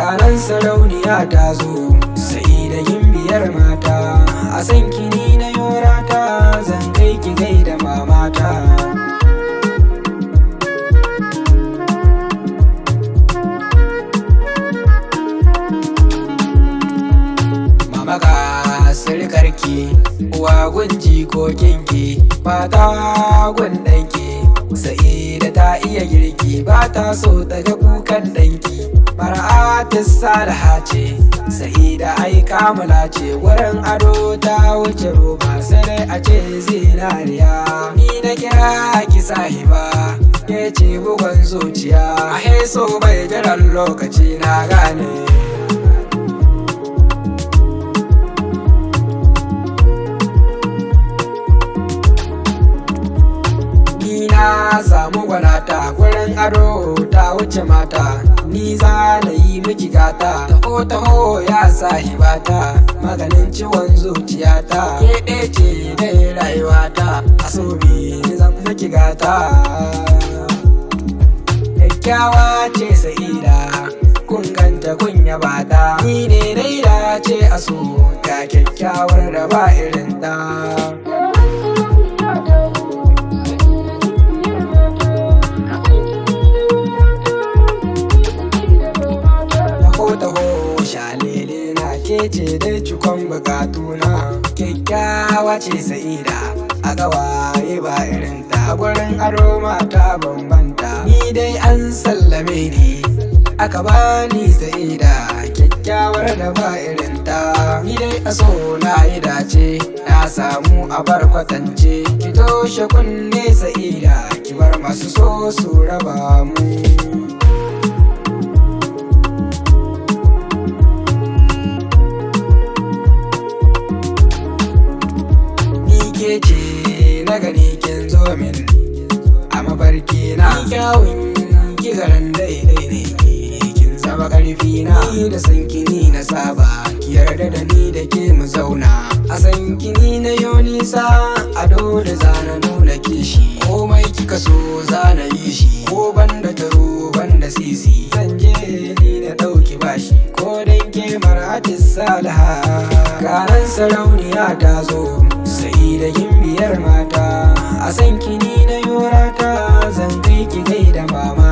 Ganan sarauniya ta zo sai da gimbiyar mata, a san kini na yorata zan kai ki gaida mamata. Mama ga sirkarki, uwa gunji ko kinki, mata gun ɗanki, Sa'ida ta iya girki ba ta so ta ga kukan ɗanki. Mar'atis Salaha ce, Sa'ida ai kamula ce, wurin ado ta wuce roba sai dai a ce zinariya. Ni na kira ki sahiba, ke ce bugun zuciya, a heso bai jiran lokaci na gane. Na samu gwanata, gurin ado ta wuce mata, ni za na yi miki gata. Taho taho ya sahibata, maganin ciwon zuciyata, ke ɗaya ce dai rayuwata, a so bi ni zan miki gata. Kyakkyawa ce Sa'ida, kun ganta kun yaba ta, ni ne naira ce a so, ga kyakkyawar da ba irin ta. Ce dai cikon bukatuna, kyakkyawa ce Sa'ida, a gawaye ba irin ta, gurin aro mata bambanta. Ni dai an sallame ni, aka bani Sa'ida, kyakkyawar da ba irin ta. Ni dai a so na yi dace, na samu a bar kwatance. Ki toshe kunne Sa'ida, ki bar masu so su raba mu. Ce na gani kin zo min a mafarki na, kyawun ki garan daidai ne, kin zama karfi na. Ni da san kini na saba, ki yarda da ni da ke mu zauna, a san kini na yo nisa, a dole zana nuna kishi. Komai kika so zana yi shi, ko banda taro banda sisi, zan je ni na ɗauki bashi, ko dan ke Mar'atis Salaha. Ganan sarauniya ta zo sai da gimbiyar mata, a san kini na yorata zan kai ki gaida mama.